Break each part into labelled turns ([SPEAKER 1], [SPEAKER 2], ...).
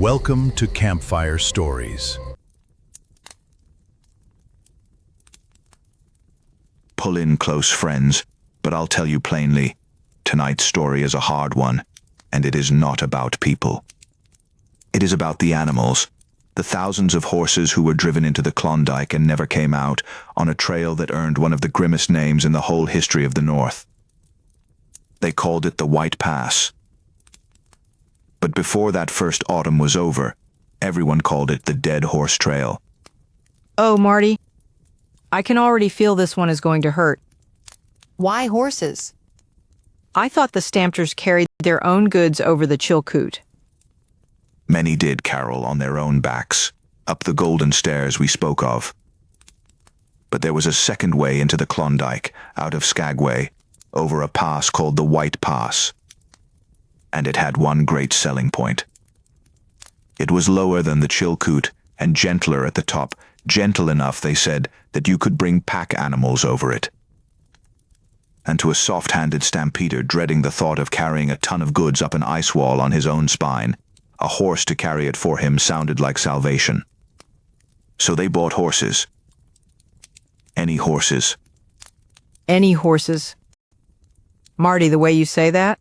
[SPEAKER 1] Welcome to Campfire Stories.
[SPEAKER 2] Pull in close friends, but I'll tell you plainly, tonight's story is a hard one, and it is not about people. It is about the animals, the thousands of horses who were driven into the Klondike and never came out, on a trail that earned one of the grimmest names in the whole history of the North. They called it the White Pass. But before that first autumn was over, everyone called it the Dead Horse Trail.
[SPEAKER 3] Oh, Marty, I can already feel this one is going to hurt.
[SPEAKER 4] Why horses?
[SPEAKER 3] I thought the stampeders carried their own goods over the Chilkoot.
[SPEAKER 2] Many did, Carol, on their own backs, up the golden stairs we spoke of. But there was a second way into the Klondike, out of Skagway, over a pass called the White Pass. And it had one great selling point. It was lower than the Chilkoot and gentler at the top, gentle enough, they said, that you could bring pack animals over it. And to a soft-handed stampeder dreading the thought of carrying a ton of goods up an ice wall on his own spine, a horse to carry it for him sounded like salvation. So they bought horses. Any horses.
[SPEAKER 3] Any horses. Marty, the way you say that?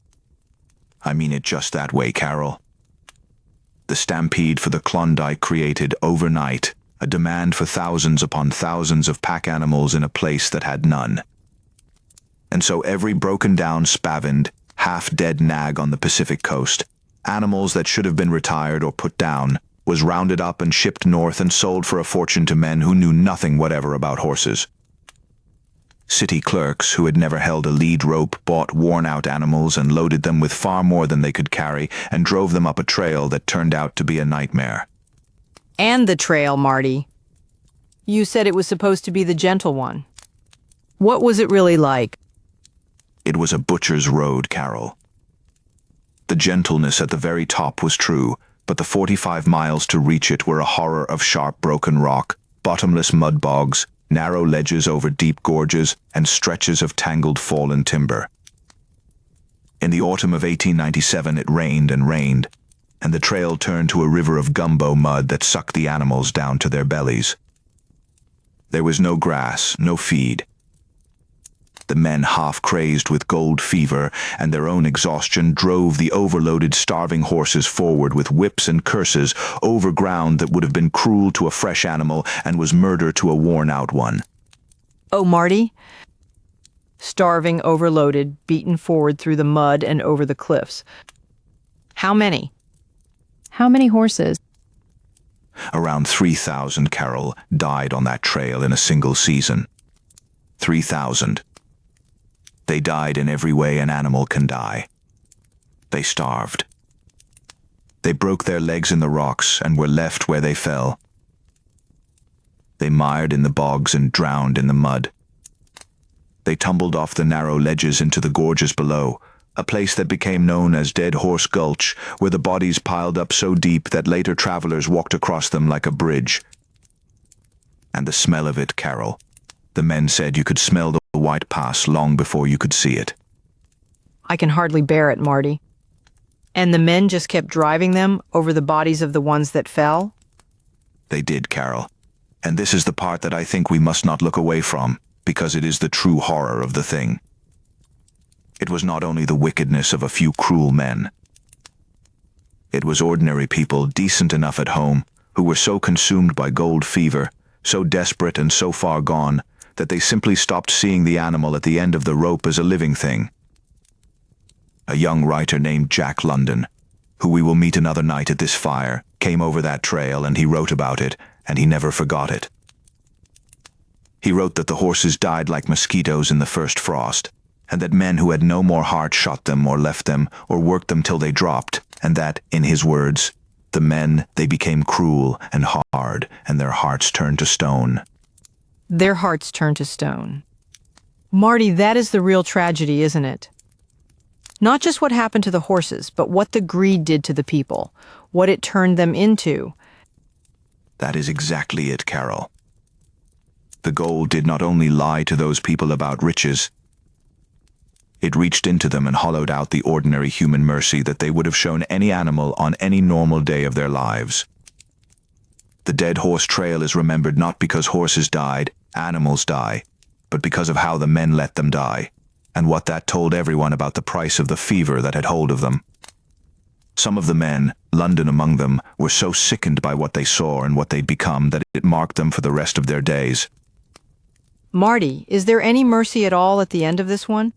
[SPEAKER 2] I mean it just that way, Carol. The stampede for the Klondike created, overnight, a demand for thousands upon thousands of pack animals in a place that had none. And so every broken-down, spavined, half-dead nag on the Pacific coast, animals that should have been retired or put down, was rounded up and shipped north and sold for a fortune to men who knew nothing whatever about horses. City clerks who had never held a lead rope bought worn-out animals and loaded them with far more than they could carry and drove them up a trail that turned out to be a nightmare.
[SPEAKER 3] And the trail, Marty. You said it was supposed to be the gentle one. What was it really like?
[SPEAKER 2] It was a butcher's road, Carol. The gentleness at the very top was true, but the 45 miles to reach it were a horror of sharp broken rock, bottomless mud bogs, narrow ledges over deep gorges, and stretches of tangled fallen timber. In the autumn of 1897 it rained and rained, and the trail turned to a river of gumbo mud that sucked the animals down to their bellies. There was no grass, no feed. The men, half-crazed with gold fever and their own exhaustion, drove the overloaded, starving horses forward with whips and curses over ground that would have been cruel to a fresh animal and was murder to a worn-out one.
[SPEAKER 3] Oh, Marty? Starving, overloaded, beaten forward through the mud and over the cliffs. How many?
[SPEAKER 4] How many horses?
[SPEAKER 2] Around 3,000, Carol, died on that trail in a single season. 3,000. They died in every way an animal can die. They starved. They broke their legs in the rocks and were left where they fell. They mired in the bogs and drowned in the mud. They tumbled off the narrow ledges into the gorges below, a place that became known as Dead Horse Gulch, where the bodies piled up so deep that later travelers walked across them like a bridge. And the smell of it, Carol. The men said you could smell the White Pass long before you could see it.
[SPEAKER 3] I can hardly bear it, Marty. And the men just kept driving them over the bodies of the ones that fell?
[SPEAKER 2] They did, Carol. And this is the part that I think we must not look away from, because it is the true horror of the thing. It was not only the wickedness of a few cruel men. It was ordinary people, decent enough at home, who were so consumed by gold fever, so desperate and so far gone, that they simply stopped seeing the animal at the end of the rope as a living thing. A young writer named Jack London, who we will meet another night at this fire, came over that trail and he wrote about it, and he never forgot it. He wrote that the horses died like mosquitoes in the first frost, and that men who had no more heart shot them or left them or worked them till they dropped, and that, in his words, the men, they became cruel and hard, and their hearts turned to stone.
[SPEAKER 3] Their hearts turned to stone. Marty, that is the real tragedy, isn't it? Not just what happened to the horses, but what the greed did to the people, what it turned them into.
[SPEAKER 2] That is exactly it, Carol. The gold did not only lie to those people about riches, It reached into them and hollowed out the ordinary human mercy that they would have shown any animal on any normal day of their lives. The dead horse trail is remembered not because horses died, animals die, but because of how the men let them die, and what that told everyone about the price of the fever that had hold of them. Some of the men, London among them, were so sickened by what they saw and what they'd become that it marked them for the rest of their days.
[SPEAKER 3] Marty, is there any mercy at all at the end of this one?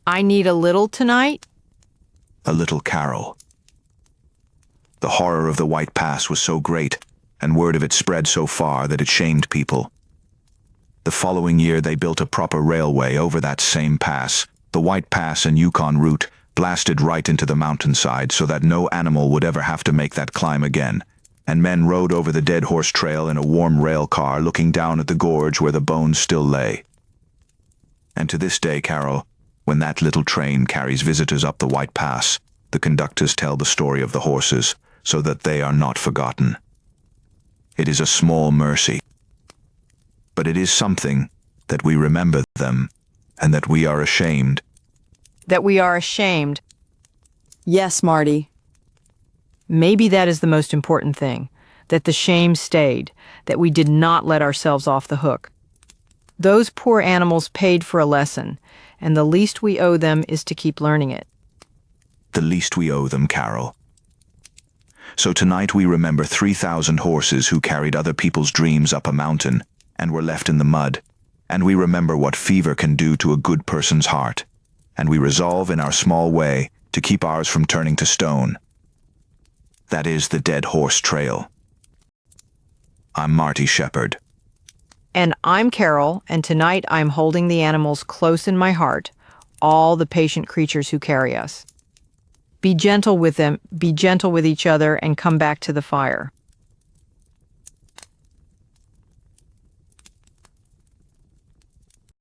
[SPEAKER 3] I need a little tonight?
[SPEAKER 2] A little Carol. The horror of the White Pass was so great, and word of it spread so far that it shamed people. The following year they built a proper railway over that same pass, the White Pass and Yukon route, blasted right into the mountainside so that no animal would ever have to make that climb again, and men rode over the dead horse trail in a warm rail car looking down at the gorge where the bones still lay. And to this day, Carol, when that little train carries visitors up the White Pass, the conductors tell the story of the horses so that they are not forgotten. It is a small mercy, but it is something that we remember them and that we are ashamed.
[SPEAKER 3] That we are ashamed.
[SPEAKER 4] Yes, Marty.
[SPEAKER 3] Maybe that is the most important thing, that the shame stayed, that we did not let ourselves off the hook. Those poor animals paid for a lesson, and the least we owe them is to keep learning it.
[SPEAKER 2] The least we owe them, Carol. So tonight we remember 3,000 horses who carried other people's dreams up a mountain and were left in the mud, and we remember what fever can do to a good person's heart, and we resolve in our small way to keep ours from turning to stone. That is the Dead Horse Trail. I'm Marty Shepherd.
[SPEAKER 3] And I'm Carol, and tonight I'm holding the animals close in my heart, all the patient creatures who carry us. Be gentle with them, be gentle with each other, and come back to the fire.